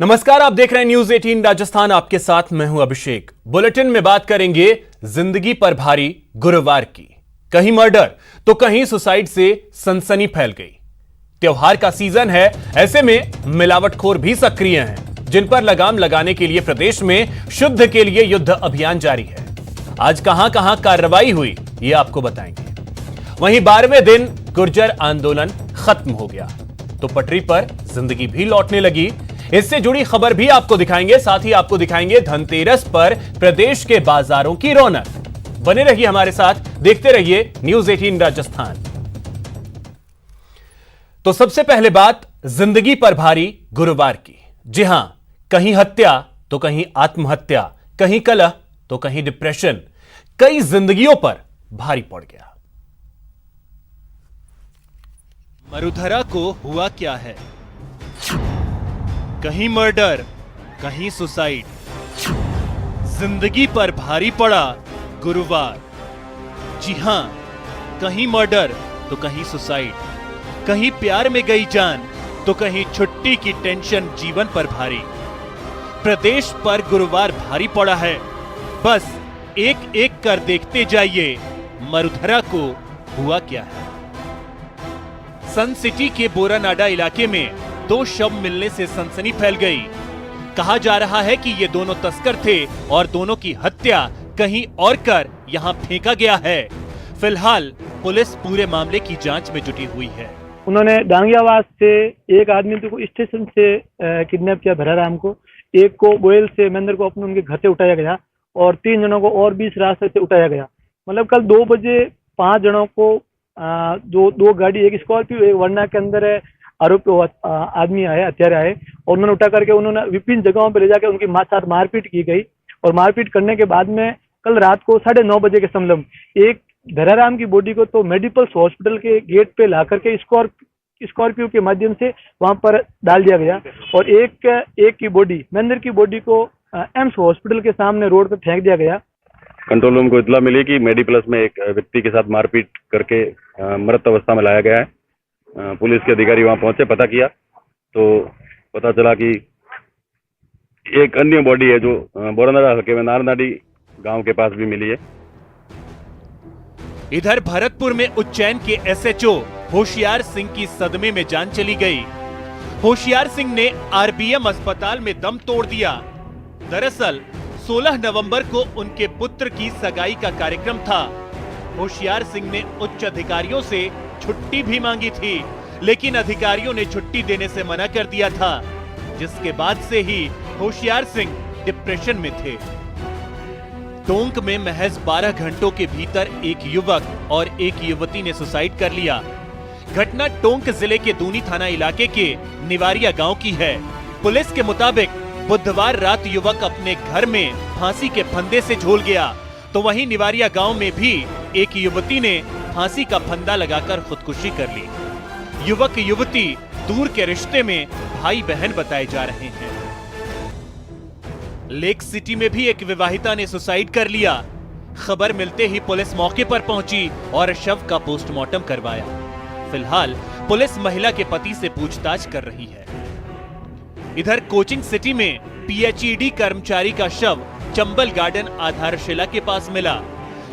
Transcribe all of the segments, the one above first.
नमस्कार, आप देख रहे हैं न्यूज 18 राजस्थान। आपके साथ मैं हूं अभिषेक। बुलेटिन में बात करेंगे जिंदगी पर भारी गुरुवार की। कहीं मर्डर तो कहीं सुसाइड से सनसनी फैल गई। त्योहार का सीजन है, ऐसे में मिलावटखोर भी सक्रिय हैं, जिन पर लगाम लगाने के लिए प्रदेश में शुद्ध के लिए युद्ध अभियान जारी है। आज कहां कहां कार्रवाई हुई, ये आपको बताएंगे। वहीं 12वें दिन गुर्जर आंदोलन खत्म हो गया तो पटरी पर जिंदगी भी लौटने लगी। इससे जुड़ी खबर भी आपको दिखाएंगे। साथ ही आपको दिखाएंगे धनतेरस पर प्रदेश के बाजारों की रौनक। बने रहिए हमारे साथ, देखते रहिए न्यूज 18 राजस्थान। तो सबसे पहले बात जिंदगी पर भारी गुरुवार की। जी हां, कहीं हत्या तो कहीं आत्महत्या, कहीं कलह तो कहीं डिप्रेशन, कई जिंदगियों पर भारी पड़ गया। मरुधरा को हुआ क्या है? कहीं मर्डर, कहीं सुसाइड, जिंदगी पर भारी पड़ा गुरुवार। जी हां, कहीं मर्डर तो कहीं सुसाइड, कहीं प्यार में गई जान तो कहीं छुट्टी की टेंशन जीवन पर भारी। प्रदेश पर गुरुवार भारी पड़ा है। बस एक एक कर देखते जाइए, मरुधरा को हुआ क्या है। सन सिटी के बोरानाडा इलाके में 2 शव मिलने से सनसनी फैल गई। कहा जा रहा है कि ये दोनों तस्कर थे और दोनों की हत्या कहीं और कर यहां फेंका गया है। फिलहाल पुलिस पूरे मामले की जांच में जुटी हुई है। उन्होंने डांगियावास से एक आदमी को स्टेशन से किडनैप किया, भराराम को। एक को बोयल से, महेंद्र को अपने उनके घर से उठाया गया और 3 जनों को और भी इस रास्ते से उठाया गया। मतलब कल 2 बजे 5 जनों को जो 2 गाड़ी, एक स्कॉर्पियो एक वर्ना के अंदर है, आरोपी आदमी आए, हत्यारे आए और उन्होंने उठा करके उन्होंने विभिन्न जगहों पर ले जाकर उनकी साथ मारपीट की गई। और मारपीट करने के बाद में कल रात को 9:30 बजे के समलम एक धराराम की बॉडी को तो मेडिकल्स हॉस्पिटल के गेट पे ला करके स्कॉर्पियो के माध्यम से वहां पर डाल दिया गया और एक की बॉडी, महेंद्र की बॉडी को एम्स हॉस्पिटल के सामने रोड पर फेंक दिया गया। कंट्रोल रूम को इतला मिली कि मेडिप्लस में एक व्यक्ति के साथ मारपीट करके मृत अवस्था में लाया गया है। पुलिस के अधिकारी वहां पहुंचे, पता किया तो पता चला कि एक अन्य बॉडी है जो बोरानाडा हल्के में नारनाडी गांव के पास भी मिली है। इधर भरतपुर में उज्जैन के एसएचओ होशियार सिंह की सदमे में जान चली गई। होशियार सिंह ने आरबीएम अस्पताल में दम तोड़ दिया। दरअसल 16 नवंबर को उनके पुत्र की सगाई का कार्यक्रम था। होशियार सिंह ने उच्च अधिकारियों से छुट्टी भी मांगी थी, लेकिन अधिकारियों ने छुट्टी देने से मना कर दिया था, जिसके बाद से ही होशियार सिंह डिप्रेशन में थे। टोंक में महज 12 घंटों के भीतर एक युवक और एक युवती ने सुसाइड कर लिया। घटना टोंक जिले के दूनी थाना इलाके के निवारिया गांव की है। पुलिस के मुताबिक बुधवार रात युवक अपने घर में फांसी के फंदे से झूल गया, तो वहीं निवारिया गांव में भी एक युवती ने फांसी का फंदा लगाकर खुदकुशी कर ली। युवक युवती दूर के रिश्ते में भाई बहन बताए जा रहे हैं। लेक सिटी में भी एक विवाहिता ने सुसाइड कर लिया। खबर मिलते ही पुलिस मौके पर पहुंची और शव का पोस्टमार्टम करवाया। फिलहाल पुलिस महिला के पति से पूछताछ कर रही है। इधर कोचिंग सिटी में पीएचईडी कर्मचारी का शव चंबल गार्डन आधारशिला के पास मिला।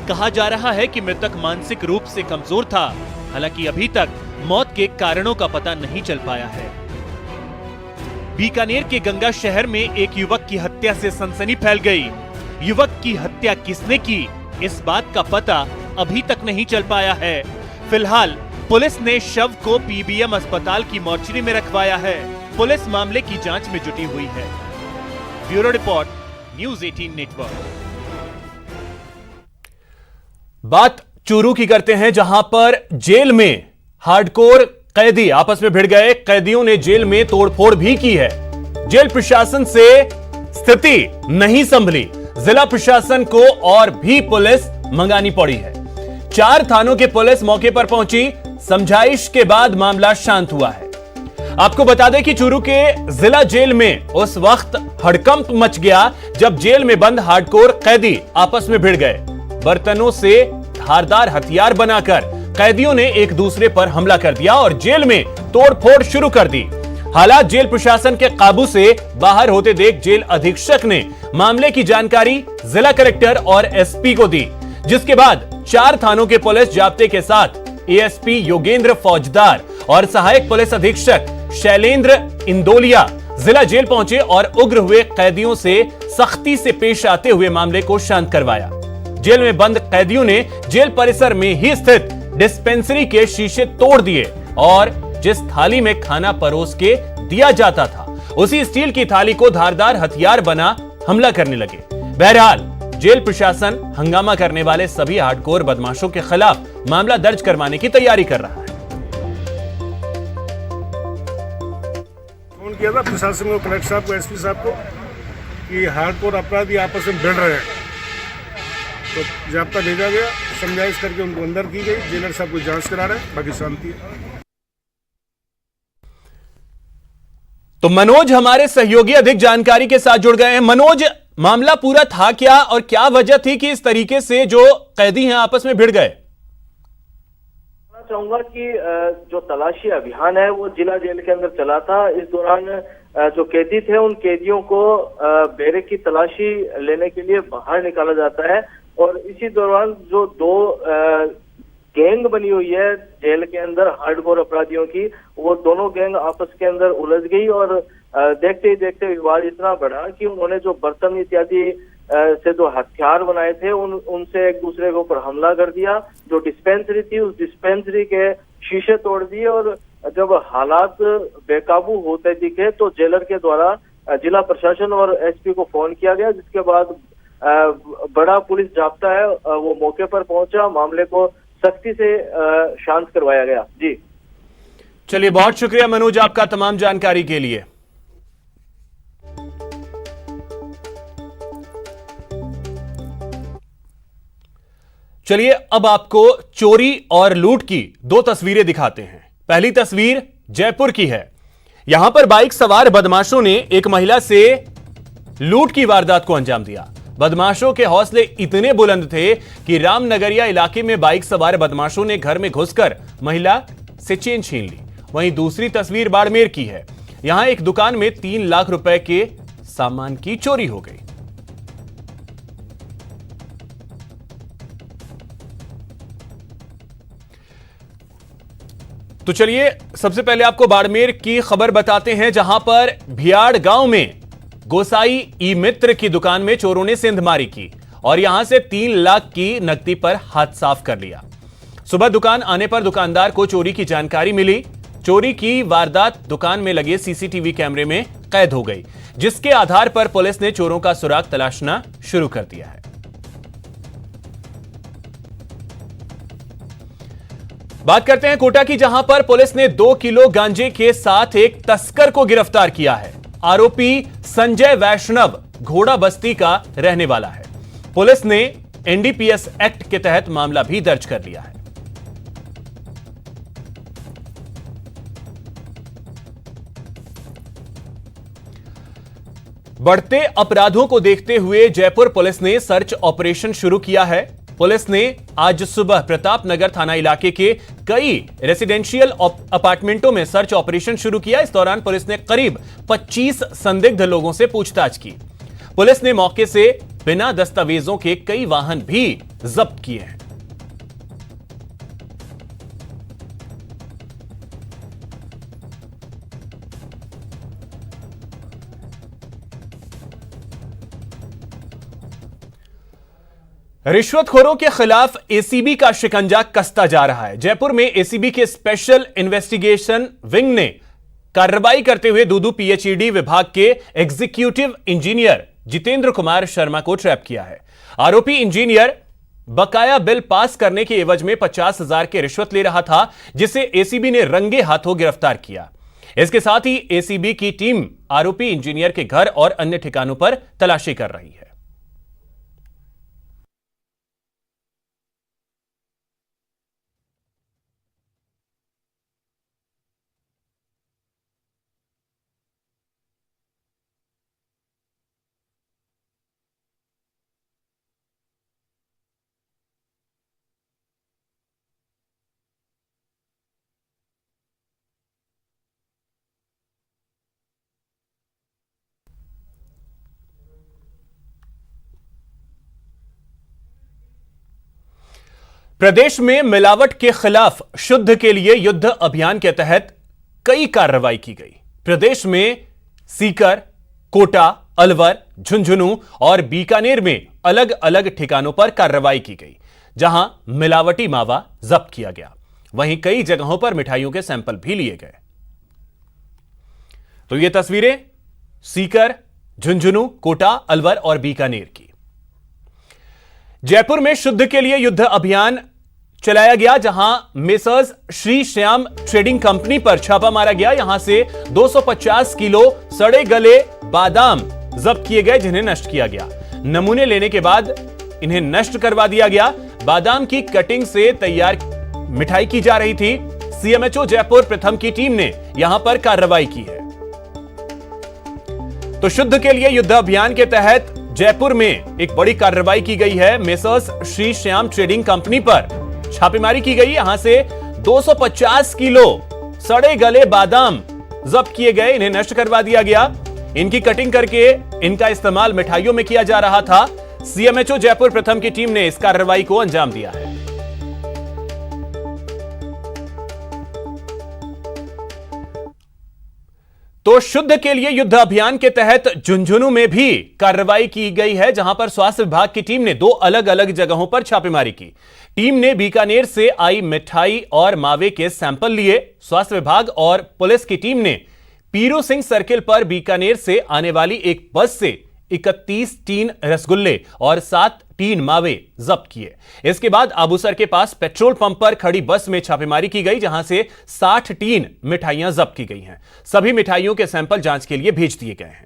कहा जा रहा है कि मृतक मानसिक रूप से कमजोर था। हालांकि अभी तक मौत के कारणों का पता नहीं चल पाया है। बीकानेर के गंगा शहर में एक युवक की हत्या से सनसनी फैल गई। युवक की हत्या किसने की, इस बात का पता अभी तक नहीं चल पाया है। फिलहाल पुलिस ने शव को पीबीएम अस्पताल की मोर्चरी में रखवाया है। पुलिस मामले की जांच में जुटी हुई है। Bureau report, news 18 network. बात चूरू की करते हैं, जहां पर जेल में हार्डकोर कैदी आपस में भिड़ गए। कैदियों ने जेल में तोड़फोड़ भी की है। जेल प्रशासन से स्थिति नहीं संभली। जिला प्रशासन को और भी पुलिस मंगानी पड़ी है। 4 थानों के पुलिस मौके पर पहुंची। समझाइश के बाद मामला शांत हुआ है। आपको बता दें कि चूरू के जिला जेल में उस वक्त हड़कंप मच गया जब जेल में बंद हार्डकोर कैदी आपस में भिड़ गए। बर्तनों से धारदार हथियार बनाकर कैदियों ने एक दूसरे पर हमला कर दिया और जेल में तोड़फोड़ शुरू कर दी। हालात जेल प्रशासन के काबू से बाहर होते देख जेल अधीक्षक ने मामले की जानकारी जिला कलेक्टर और एसपी को दी, जिसके बाद 4 थानों के पुलिस जाब्ते के साथ एएसपी योगेंद्र फौजदार और सहायक पुलिस अधीक्षक शैलेंद्र इंदोलिया जिला जेल पहुंचे और उग्र हुए कैदियों से सख्ती से पेश आते हुए मामले को शांत करवाया। जेल में बंद कैदियों ने जेल परिसर में ही स्थित डिस्पेंसरी के शीशे तोड़ दिए और जिस थाली में खाना परोस के दिया जाता था उसी स्टील की थाली को धारदार हथियार बना हमला करने लगे। बहरहाल जेल प्रशासन हंगामा करने वाले सभी हार्डकोर बदमाशों के खिलाफ मामला दर्ज करवाने की तैयारी कर रहा है। फोन किया था प्रशासन को, कलेक्टर साहब को, एसपी साहब को कि हार्डकोर अपराधी आपस में भिड़ रहे हैं, तो जाब्ता भेजा गया, समझाइश करके उनको अंदर की गई। जेलर साहब को जांच करा रहे हैं, बाकी शांति है। तो मनोज हमारे सहयोगी अधिक जानकारी के साथ जुड़ गए हैं। मनोज, मामला पूरा था क्या और क्या वजह थी कि इस तरीके से जो कैदी हैं आपस में भिड़ गए? चाहूंगा कि जो तलाशी अभियान है वो जिला जेल के अंदर चला था। इस दौरान जो कैदी थे उन कैदियों को बेरे की तलाशी लेने के लिए बाहर निकाला जाता है और इसी दौरान जो 2 गैंग बनी हुई है जेल के अंदर हार्डकोर अपराधियों की, वो दोनों गैंग आपस के अंदर उलझ गई और देखते ही देखते विवाद इतना बढ़ा कि उन्होंने जो बर्तन इत्यादि से जो हथियार बनाए थे उनसे एक दूसरे के ऊपर हमला कर दिया। जो डिस्पेंसरी थी उस डिस्पेंसरी के शीशे तोड़ दिए और जब हालात बेकाबू होते दिखे तो जेलर के द्वारा जिला प्रशासन और एसपी को फोन किया गया, जिसके बाद बड़ा पुलिस जाब्ता है वो मौके पर पहुंचा, मामले को सख्ती से शांत करवाया गया। जी चलिए, बहुत शुक्रिया मनोज आपका तमाम जानकारी के लिए। चलिए अब आपको चोरी और लूट की 2 तस्वीरें दिखाते हैं। पहली तस्वीर जयपुर की है। यहां पर बाइक सवार बदमाशों ने एक महिला से लूट की वारदात को अंजाम दिया। बदमाशों के हौसले इतने बुलंद थे कि रामनगरिया इलाके में बाइक सवार बदमाशों ने घर में घुसकर महिला से चेन छीन ली। वहीं दूसरी तस्वीर बाड़मेर की है। यहां एक दुकान में 3 लाख रुपए के सामान की चोरी हो गई। तो चलिए सबसे पहले आपको बाड़मेर की खबर बताते हैं, जहां पर भियाड़ गांव में गोसाई ई मित्र की दुकान में चोरों ने सेंधमारी की और यहां से 3 लाख की नकदी पर हाथ साफ कर लिया। सुबह दुकान आने पर दुकानदार को चोरी की जानकारी मिली। चोरी की वारदात दुकान में लगे सीसीटीवी कैमरे में कैद हो गई, जिसके आधार पर पुलिस ने चोरों का सुराग तलाशना शुरू कर दिया है। बात करते हैं कोटा की, जहां पर पुलिस ने 2 किलो गांजे के साथ एक तस्कर को गिरफ्तार किया है। आरोपी संजय वैष्णव घोड़ा बस्ती का रहने वाला है। पुलिस ने एनडीपीएस एक्ट के तहत मामला भी दर्ज कर लिया है। बढ़ते अपराधों को देखते हुए जयपुर पुलिस ने सर्च ऑपरेशन शुरू किया है। पुलिस ने आज सुबह प्रताप नगर थाना इलाके के कई रेसिडेंशियल अपार्टमेंटों में सर्च ऑपरेशन शुरू किया। इस दौरान पुलिस ने करीब 25 संदिग्ध लोगों से पूछताछ की। पुलिस ने मौके से बिना दस्तावेजों के कई वाहन भी जब्त किए हैं। रिश्वतखोरों के खिलाफ एसीबी का शिकंजा कसता जा रहा है। जयपुर में एसीबी के स्पेशल इन्वेस्टिगेशन विंग ने कार्रवाई करते हुए दूदू पीएचईडी विभाग के एग्जीक्यूटिव इंजीनियर जितेंद्र कुमार शर्मा को ट्रैप किया है। आरोपी इंजीनियर बकाया बिल पास करने के एवज में 50,000 की रिश्वत ले रहा था, जिसे एसीबी ने रंगे हाथों गिरफ्तार किया। इसके साथ ही एसीबी की टीम आरोपी इंजीनियर के घर और अन्य ठिकानों पर तलाशी कर रही है। प्रदेश में मिलावट के खिलाफ शुद्ध के लिए युद्ध अभियान के तहत कई कार्रवाई की गई। प्रदेश में सीकर, कोटा, अलवर, झुंझुनू और बीकानेर में अलग अलग ठिकानों पर कार्रवाई की गई, जहां मिलावटी मावा जब्त किया गया। वहीं कई जगहों पर मिठाइयों के सैंपल भी लिए गए। तो ये तस्वीरें सीकर, झुंझुनू, कोटा, अलवर और बीकानेर की। जयपुर में शुद्ध के लिए युद्ध अभियान चलाया गया, जहां messrs Shri Shyam trading company पर छापा मारा गया। यहां से 250 किलो सड़े गले बादाम जब्त किए गए, जिन्हें नष्ट किया गया। नमूने लेने के बाद इन्हें नष्ट करवा दिया गया। बादाम की कटिंग से तैयार मिठाई की जा रही थी। सीएमएचओ जयपुर प्रथम की टीम ने यहां पर कार्रवाई की है। तो शुद्ध के लिए युद्ध अभियान के तहत जयपुर में एक बड़ी कार्रवाई की गई है। Messrs Shri Shyam trading company पर छापेमारी की गई। यहां से 250 किलो सड़े गले बादाम जब्त किए गए, इन्हें नष्ट करवा दिया गया। इनकी कटिंग करके इनका इस्तेमाल मिठाइयों में किया जा रहा था। सीएमएचओ जयपुर प्रथम की टीम ने इस कार्रवाई को अंजाम दिया है। तो शुद्ध के लिए युद्ध अभियान के तहत झुंझुनू में भी कार्रवाई की गई है, जहां पर स्वास्थ्य विभाग की टीम ने 2 अलग अलग जगहों पर छापेमारी की। टीम ने बीकानेर से आई मिठाई और मावे के सैंपल लिए। स्वास्थ्य विभाग और पुलिस की टीम ने पीरू सिंह सर्किल पर बीकानेर से आने वाली एक बस से 31 टीन रसगुल्ले और 7 टीन मावे जब्त किए। इसके बाद आबूसर के पास पेट्रोल पंप पर खड़ी बस में छापेमारी की गई, जहां से 60 टीन मिठाइयां जब्त की गई हैं। सभी मिठाइयों के सैंपल जांच के लिए भेज दिए गए हैं।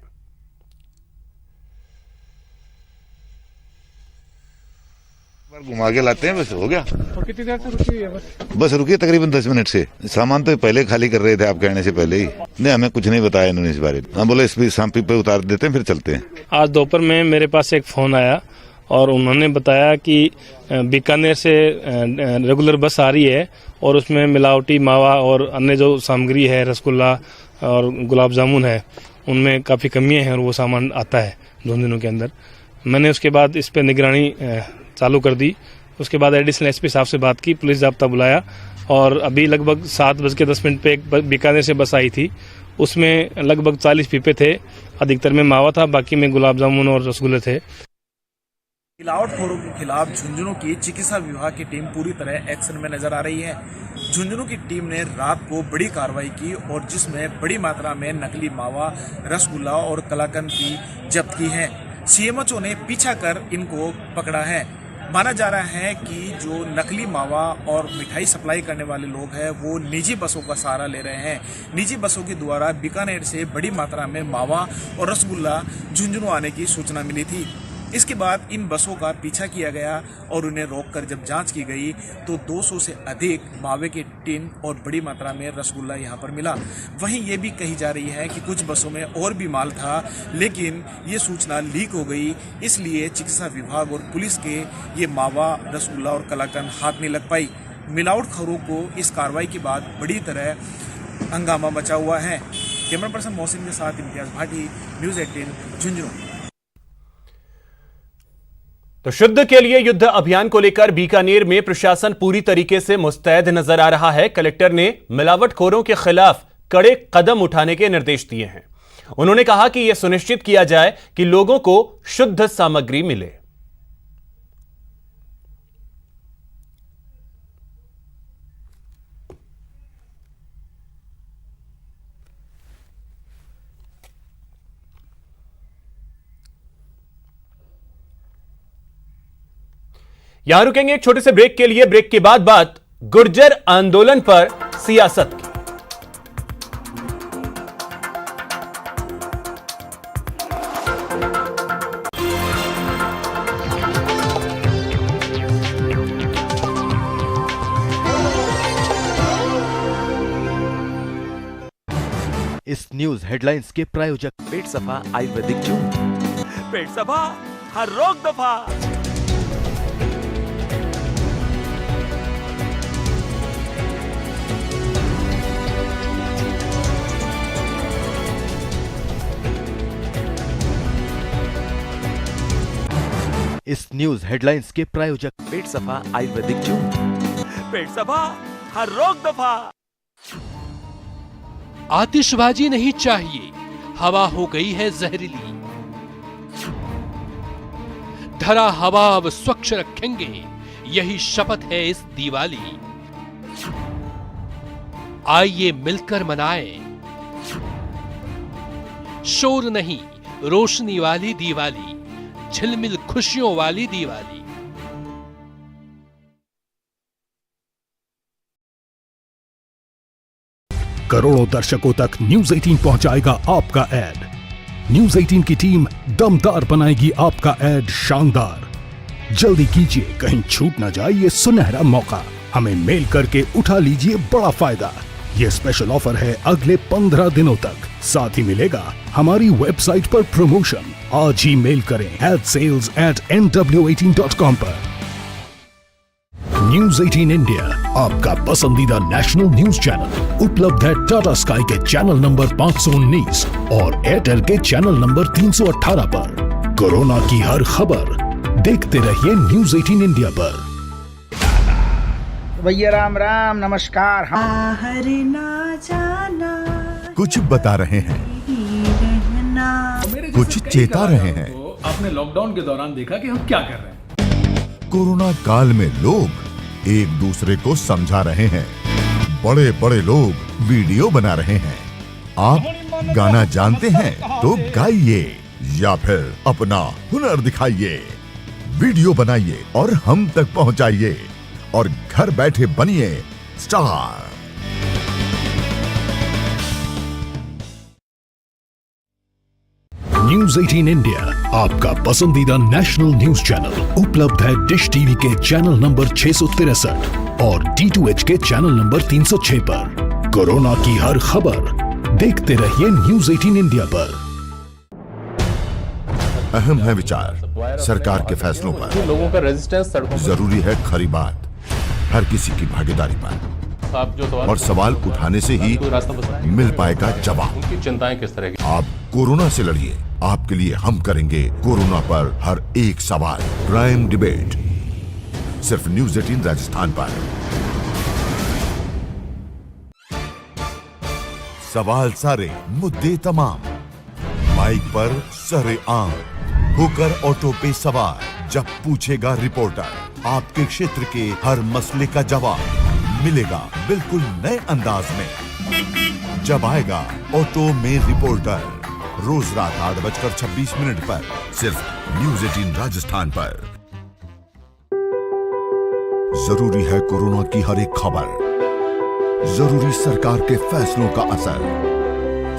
घुमा के लाते हैं, बस हो गया। और कितनी देर से रुकी हुई है बस? बस रुकी तकरीबन 10 मिनट से। सामान तो पहले खाली कर रहे थे, आप कहने से पहले ही। नहीं, हमें कुछ नहीं बताया इन्होंने इस बारे में। हम बोले इस सांपी पे उतार देते हैं, फिर चलते हैं। आज दोपहर में मेरे पास एक फोन आया और उन्होंने बताया कि बीकानेर से रेगुलर बस आ रही है और उसमें मिलावटी मावा और अन्य जो सामग्री है, रसगुल्ला और गुलाब जामुन है, उनमें काफ़ी कमियां हैं और वो सामान आता है झुंझुनू के अंदर। मैंने उसके बाद इस पर निगरानी चालू कर दी। उसके बाद एडिशनल एसपी साहब से बात की, पुलिस जाब्ता बुलाया और अभी लगभग 7:10 पे एक बीकानेर से बस आई थी। उसमें लगभग 40 पीपे थे, अधिकतर में मावा था, बाकी में गुलाब जामुन और रसगुल्ले थे। मिलावटखोरों के खिलाफ झुंझुनू की चिकित्सा विभाग की टीम पूरी तरह एक्शन में नजर आ रही है। झुंझुनू की टीम ने रात को बड़ी कार्रवाई की और जिसमें बड़ी मात्रा में नकली मावा, रसगुल्ला और कलाकंद की जब्त की है। सीएमएचओ ने पीछा कर इनको पकड़ा है। माना जा रहा है कि जो नकली मावा और मिठाई सप्लाई करने वाले लोग हैं वो निजी बसों का सहारा ले रहे हैं। निजी बसों के द्वारा बीकानेर से बड़ी मात्रा में मावा और रसगुल्ला झुंझुनू आने की सूचना मिली थी। इसके बाद इन बसों का पीछा किया गया और उन्हें रोककर जब जांच की गई तो 200 से अधिक मावे के टिन और बड़ी मात्रा में रसगुल्ला यहां पर मिला। वहीं ये भी कही जा रही है कि कुछ बसों में और भी माल था, लेकिन ये सूचना लीक हो गई, इसलिए चिकित्सा विभाग और पुलिस के ये मावा, रसगुल्ला और कलाकंद हाथ नहीं लग पाई। मिलावटखोरों को इस कार्रवाई के बाद बड़ी तरह हंगामा मचा हुआ है। कैमरा पर्सन मोहसिन के साथ इम्तियाज भाटी, न्यूज़ 18 झुंझुनू। तो शुद्ध के लिए युद्ध अभियान को लेकर बीकानेर में प्रशासन पूरी तरीके से मुस्तैद नजर आ रहा है। कलेक्टर ने मिलावटखोरों के खिलाफ कड़े कदम उठाने के निर्देश दिए हैं। उन्होंने कहा कि यह सुनिश्चित किया जाए कि लोगों को शुद्ध सामग्री मिले। यहां रुकेंगे एक छोटे से ब्रेक के लिए। ब्रेक के बाद बात गुर्जर आंदोलन पर सियासत की। इस न्यूज हेडलाइंस के प्रायोजक पेट सफा आयुर्वेदिक चूर्ण। पेट सफा, हर रोग दफा। इस न्यूज हेडलाइंस के प्रायोजक पेट सफा आयुर्वेदिक चूर्ण। पेट सफा हर रोग दफा। आतिशबाजी नहीं चाहिए, हवा हो गई है जहरीली। धरा हवा अब स्वच्छ रखेंगे, यही शपथ है इस दिवाली। आइए मिलकर मनाएं, शोर नहीं रोशनी वाली दिवाली, झिलमिल खुशियों वाली दिवाली। करोड़ों दर्शकों तक न्यूज 18 पहुंचाएगा आपका ऐड। न्यूज 18 की टीम दमदार बनाएगी आपका ऐड शानदार। जल्दी कीजिए, कहीं छूट ना जाए ये सुनहरा मौका। हमें मेल करके उठा लीजिए बड़ा फायदा। ये स्पेशल ऑफर है अगले 15 दिनों तक। साथ ही मिलेगा हमारी वेबसाइट पर प्रमोशन। आज ही मेल करें adsales@nw18.com पर। न्यूज 18 इंडिया, आपका पसंदीदा नेशनल न्यूज चैनल, उपलब्ध है टाटा स्काई के चैनल नंबर 519 और एयरटेल के चैनल नंबर 318 पर। कोरोना की हर खबर देखते रहिए न्यूज 18 इंडिया पर। भैया राम राम, नमस्कार। हम ना जाना कुछ बता रहे हैं, कुछ चेता रहे हैं। तो आपने लॉकडाउन के दौरान देखा कि हम क्या कर रहे हैं। कोरोना काल में लोग एक दूसरे को समझा रहे हैं। बड़े बड़े लोग वीडियो बना रहे हैं। आप गाना जानते हैं तो गाइए या फिर अपना हुनर दिखाइए। वीडियो बनाइए और हम तक पहुंचाइए और घर बैठे बनिए स्टार। न्यूज 18 इंडिया, आपका पसंदीदा नेशनल न्यूज चैनल, उपलब्ध है डिश टीवी के चैनल नंबर 663 और D2H के चैनल नंबर 306 पर। कोरोना की हर खबर देखते रहिए न्यूज 18 इंडिया पर। अहम है विचार सरकार के फैसलों पर। लोगों का रेजिस्टेंस जरूरी है खरी बात हर किसी की भागीदारी पर। और सवाल उठाने से ही मिल पाएगा जवाब। उनकी चिंताएं किस तरह की? आप कोरोना से लड़िए, आपके लिए हम करेंगे कोरोना पर हर एक सवाल। प्राइम डिबेट सिर्फ न्यूज 18 राजस्थान पर। सवाल सारे, मुद्दे तमाम, माइक पर सरे आम होकर ऑटो पे सवार। जब पूछेगा रिपोर्टर आपके क्षेत्र के हर मसले का जवाब मिलेगा बिल्कुल नए अंदाज में। जब आएगा ऑटो में रिपोर्टर, रोज रात 8:26 पर सिर्फ न्यूज 18 राजस्थान पर। जरूरी है कोरोना की हर एक खबर, जरूरी सरकार के फैसलों का असर,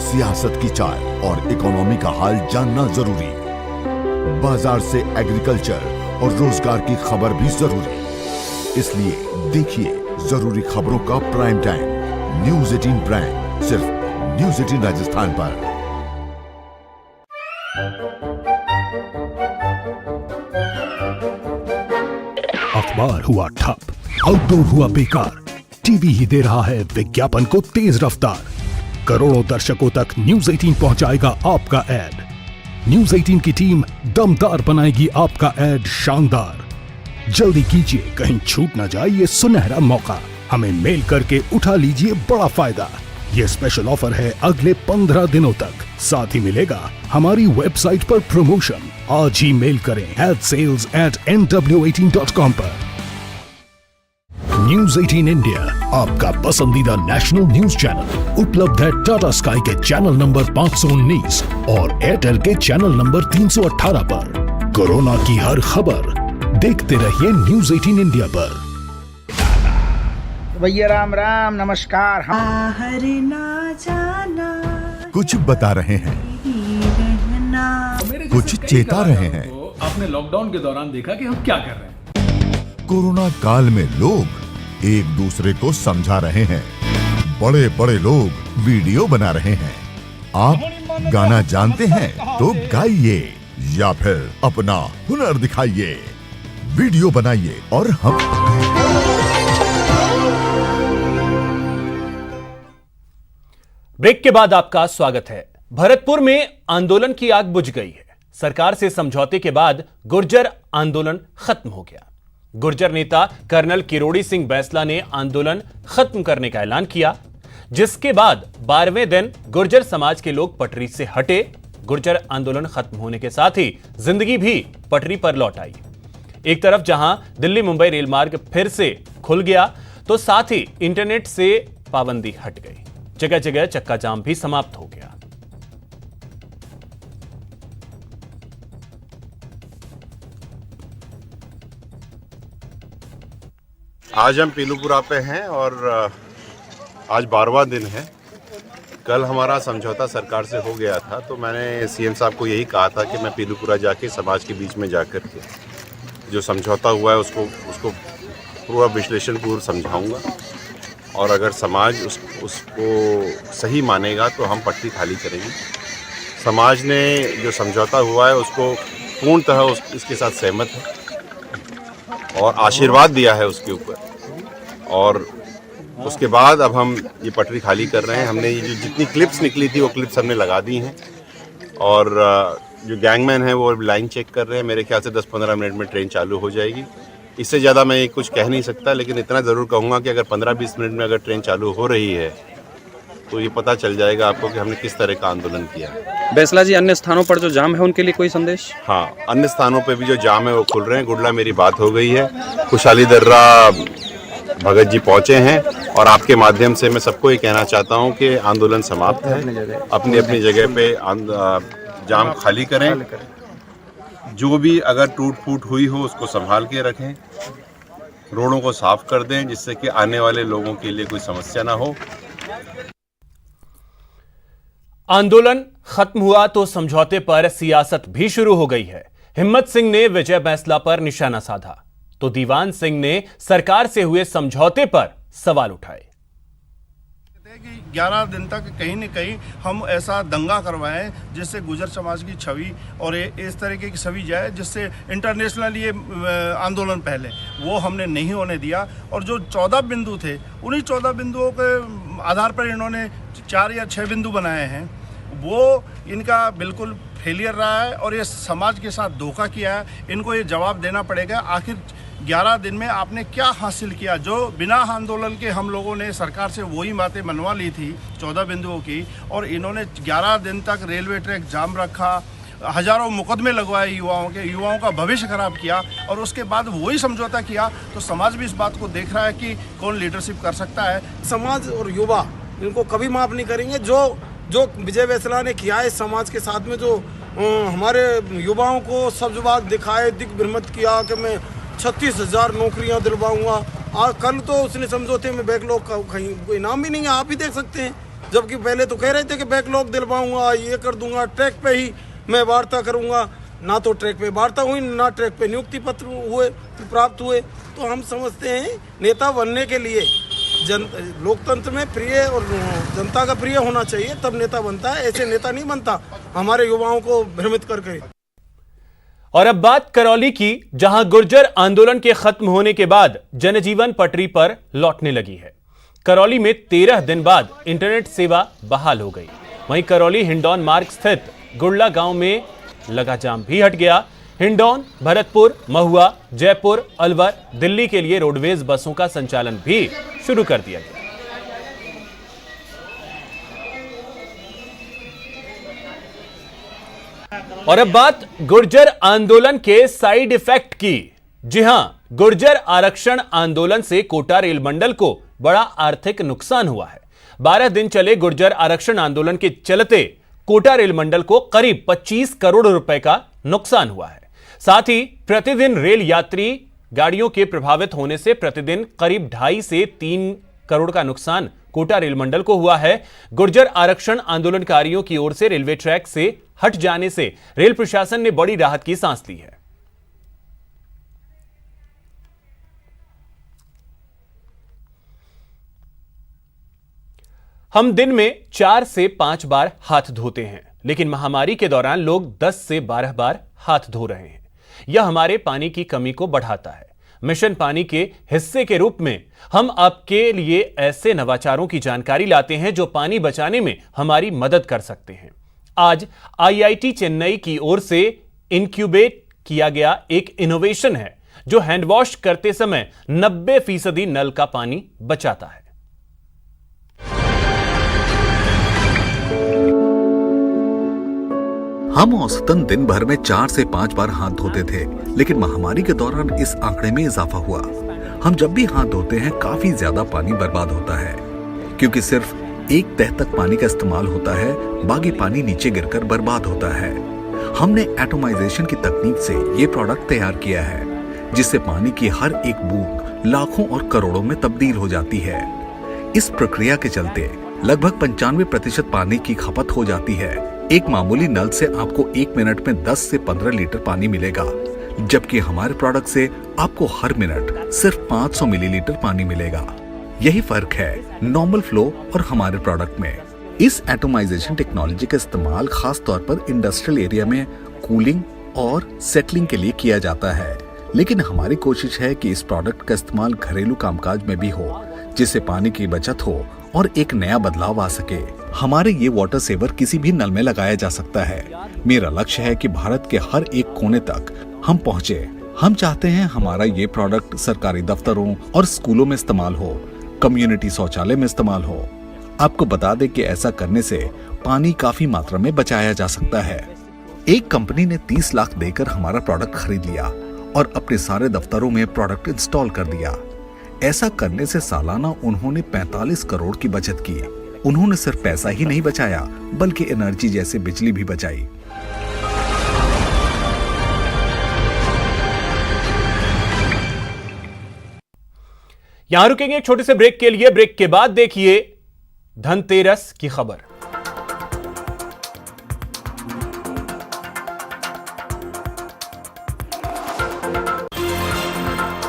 सियासत की चाल और इकोनॉमी का हाल जानना जरूरी, बाजार से एग्रीकल्चर और रोजगार की खबर भी जरूरी। इसलिए देखिए जरूरी खबरों का प्राइम टाइम न्यूज 18 प्राइम सिर्फ न्यूज 18 राजस्थान पर। अखबार हुआ ठप, आउटडोर हुआ बेकार, टीवी ही दे रहा है विज्ञापन को तेज रफ्तार। करोड़ों दर्शकों तक न्यूज 18 पहुंचाएगा आपका ऐड। न्यूज 18 की टीम दमदार बनाएगी आपका ऐड शानदार। जल्दी कीजिए, कहीं छूट ना जाए ये सुनहरा मौका। हमें मेल करके उठा लीजिए बड़ा फायदा। ये स्पेशल ऑफर है अगले 15 दिनों तक। साथ ही मिलेगा हमारी वेबसाइट पर प्रमोशन। आज ही मेल करें adsales@nw18.com पर। न्यूज 18 इंडिया, आपका पसंदीदा नेशनल न्यूज चैनल, उपलब्ध है टाटा स्काई के चैनल नंबर 519 और एयरटेल के चैनल नंबर 318 पर। कोरोना की हर खबर देखते रहिए न्यूज 18 इंडिया पर। भैया राम राम, नमस्कार। हम ना जाना कुछ बता रहे हैं, कुछ चेता रहे हैं। तो आपने लॉकडाउन के दौरान देखा कि हम क्या कर रहे हैं। कोरोना काल में लोग एक दूसरे को समझा रहे हैं। बड़े बड़े लोग वीडियो बना रहे हैं। आप गाना जानते हैं तो गाइए या फिर अपना हुनर दिखाइए। वीडियो बनाइए और हम ब्रेक के बाद आपका स्वागत है। भरतपुर में आंदोलन की आग बुझ गई है। सरकार से समझौते के बाद गुर्जर आंदोलन खत्म हो गया। गुर्जर नेता कर्नल किरोड़ी सिंह बैंसला ने आंदोलन खत्म करने का ऐलान किया, जिसके बाद 12वें दिन गुर्जर समाज के लोग पटरी से हटे। गुर्जर आंदोलन खत्म होने के साथ ही जिंदगी भी पटरी पर लौट आई। एक तरफ जहां दिल्ली मुंबई रेल मार्ग फिर से खुल गया, तो साथ ही इंटरनेट से पाबंदी हट गई। जगह जगह चक्का जाम भी समाप्त हो गया। आज हम पीलूपुरा पे हैं और आज 12वां दिन है। कल हमारा समझौता सरकार से हो गया था, तो मैंने सीएम साहब को यही कहा था कि मैं पीलूपुरा जाके समाज के बीच में जाकर के जो समझौता हुआ है उसको पूरा विश्लेषण पूर्व समझाऊंगा, और अगर समाज उसको सही मानेगा तो हम पटरी खाली करेंगे। समाज ने जो समझौता हुआ है उसको पूर्णतः इसके साथ सहमत है और आशीर्वाद दिया है उसके ऊपर, और उसके बाद अब हम ये पटरी खाली कर रहे हैं। हमने ये जो जितनी क्लिप्स निकली थी वो क्लिप्स हमने लगा दी हैं, और जो गैंगमैन है वो लाइन चेक कर रहे हैं। मेरे ख्याल से 10-15 मिनट में ट्रेन चालू हो जाएगी। इससे ज़्यादा मैं कुछ कह नहीं सकता, लेकिन इतना ज़रूर कहूँगा कि अगर 15-20 मिनट में अगर ट्रेन चालू हो रही है तो ये पता चल जाएगा आपको कि हमने किस तरह का आंदोलन किया है। बैंसला जी, अन्य स्थानों पर जो जाम है उनके लिए कोई संदेश? हाँ, अन्य स्थानों पर भी जो जाम है वो खुल रहे हैं। गुडला मेरी बात हो गई है, खुशहाली दर्रा भगत जी पहुंचे हैं, और आपके माध्यम से मैं सबको ये कहना चाहता हूं कि आंदोलन समाप्त है। अपनी अपनी जगह पे जाम खाली करें। जो भी अगर टूट फूट हुई हो उसको संभाल के रखें, रोडों को साफ कर दें जिससे कि आने वाले लोगों के लिए कोई समस्या ना हो। आंदोलन खत्म हुआ तो समझौते पर सियासत भी शुरू हो गई है। हिम्मत सिंह ने विजय बैंसला पर निशाना साधा, तो दीवान सिंह ने सरकार से हुए समझौते पर सवाल उठाए। 11 दिन तक कहीं न कहीं हम ऐसा दंगा करवाएं जिससे गुर्जर समाज की छवि और इस तरीके की छवि जाए जिससे इंटरनेशनल ये आंदोलन पहले वो हमने नहीं होने दिया। और जो 14 बिंदु थे, उन्हीं 14 बिंदुओं के आधार पर इन्होंने 4 या 6 बिंदु बनाए हैं, वो इनका बिल्कुल फेलियर रहा है और ये समाज के साथ धोखा किया है। इनको ये जवाब देना पड़ेगा, आखिर 11 दिन में आपने क्या हासिल किया। जो बिना आंदोलन के हम लोगों ने सरकार से वही बातें मनवा ली थी 14 बिंदुओं की, और इन्होंने 11 दिन तक रेलवे ट्रैक जाम रखा, हजारों मुकदमे लगवाए युवाओं का भविष्य खराब किया, और उसके बाद वही समझौता किया। तो समाज भी इस बात को देख रहा है कि कौन लीडरशिप कर सकता है। समाज और युवा इनको कभी माफ नहीं करेंगे। जो विजय बैंसला ने किया है समाज के साथ में, जो हमारे युवाओं को सब्जबाग दिखाए, दिग्भ्रमित किया कि मैं 36,000 नौकरियां दिलवाऊंगा। कल तो उसने समझौते में बैकलॉग का कहीं कोई नाम भी नहीं है, आप ही देख सकते हैं। जबकि पहले तो कह रहे थे कि बैकलॉग दिलवाऊंगा, ये कर दूंगा, ट्रैक पे ही मैं वार्ता करूंगा। ना तो ट्रैक पे वार्ता हुई, ना ट्रैक पे नियुक्ति पत्र प्राप्त हुए। तो हम समझते हैं नेता बनने के लिए लोकतंत्र में प्रिय और जनता का प्रिय होना चाहिए, तब नेता बनता है। ऐसे नेता नहीं बनता हमारे युवाओं को भ्रमित करके। और अब बात करौली की, जहां गुर्जर आंदोलन के खत्म होने के बाद जनजीवन पटरी पर लौटने लगी है। करौली में 13 दिन बाद इंटरनेट सेवा बहाल हो गई। वहीं करौली हिंडौन मार्ग स्थित गुड़ला गांव में लगा जाम भी हट गया। हिंडौन, भरतपुर, महुआ, जयपुर, अलवर, दिल्ली के लिए रोडवेज बसों का संचालन भी शुरू कर दिया गया। और अब बात गुर्जर आंदोलन के साइड इफेक्ट की। जी हां, गुर्जर आरक्षण आंदोलन से कोटा रेल मंडल को बड़ा आर्थिक नुकसान हुआ है। 12 दिन चले गुर्जर आरक्षण आंदोलन के चलते कोटा रेल मंडल को करीब 25 करोड़ रुपए का नुकसान हुआ है। साथ ही प्रतिदिन रेल यात्री गाड़ियों के प्रभावित होने से प्रतिदिन करीब 2.5 से 3 करोड़ का नुकसान कोटा रेल मंडल को हुआ है। गुर्जर आरक्षण आंदोलनकारियों की ओर से रेलवे ट्रैक से हट जाने से रेल प्रशासन ने बड़ी राहत की सांस ली है। हम दिन में 4 से 5 बार हाथ धोते हैं, लेकिन महामारी के दौरान लोग 10 से 12 बार हाथ धो रहे हैं। यह हमारे पानी की कमी को बढ़ाता है। मिशन पानी के हिस्से के रूप में हम आपके लिए ऐसे नवाचारों की जानकारी लाते हैं जो पानी बचाने में हमारी मदद कर सकते हैं। आज आईआईटी चेन्नई की ओर से इनक्यूबेट किया गया एक इनोवेशन है जो हैंड वॉश करते समय 90% नल का पानी बचाता है। हम औसतन दिन भर में 4 से 5 बार हाथ धोते थे, लेकिन महामारी के दौरान इस आंकड़े में इजाफा हुआ। हम जब भी हाथ धोते हैं काफी ज्यादा पानी बर्बाद होता है, क्योंकि सिर्फ एक तह तक पानी का इस्तेमाल होता है, बाकी पानी नीचे गिरकर बर्बाद होता है। हमने एटोमाइजेशन की तकनीक से ये प्रोडक्ट तैयार किया है, जिससे पानी की हर एक बूंद लाखों और करोड़ों में तब्दील हो जाती है। इस प्रक्रिया के चलते लगभग 95% पानी की खपत हो जाती है। एक मामूली नल से आपको 1 मिनट में 10 से 15 लीटर पानी मिलेगा, जबकि हमारे प्रोडक्ट से आपको हर मिनट सिर्फ 500 मिलीलीटर पानी मिलेगा। यही फर्क है नॉर्मल फ्लो और हमारे प्रोडक्ट में। इस एटोमाइजेशन टेक्नोलॉजी का इस्तेमाल खास तौर पर इंडस्ट्रियल एरिया में कूलिंग और सेटलिंग के लिए किया जाता है, लेकिन हमारी कोशिश है कि इस प्रोडक्ट का इस्तेमाल घरेलू कामकाज में भी हो, जिससे पानी की बचत हो और एक नया बदलाव आ सके। हमारे ये वाटर सेवर किसी भी नल में लगाया जा सकता है। मेरा लक्ष्य है कि भारत के हर एक कोने तक हम पहुंचे। हम चाहते हैं हमारा ये प्रोडक्ट सरकारी दफ्तरों और स्कूलों में इस्तेमाल हो, कम्युनिटी शौचालय में इस्तेमाल हो। आपको बता दें कि ऐसा करने से पानी काफी मात्रा में बचाया जा सकता है। एक कंपनी ने 30 लाख देकर हमारा प्रोडक्ट खरीद लिया और अपने सारे दफ्तरों में प्रोडक्ट इंस्टॉल कर दिया। ऐसा करने से सालाना उन्होंने 45 करोड़ की बचत की। उन्होंने सिर्फ पैसा ही नहीं बचाया, बल्कि एनर्जी जैसे बिजली भी बचाई। यहां रुकेंगे एक छोटे से ब्रेक के लिए। ब्रेक के बाद देखिए धनतेरस की खबर।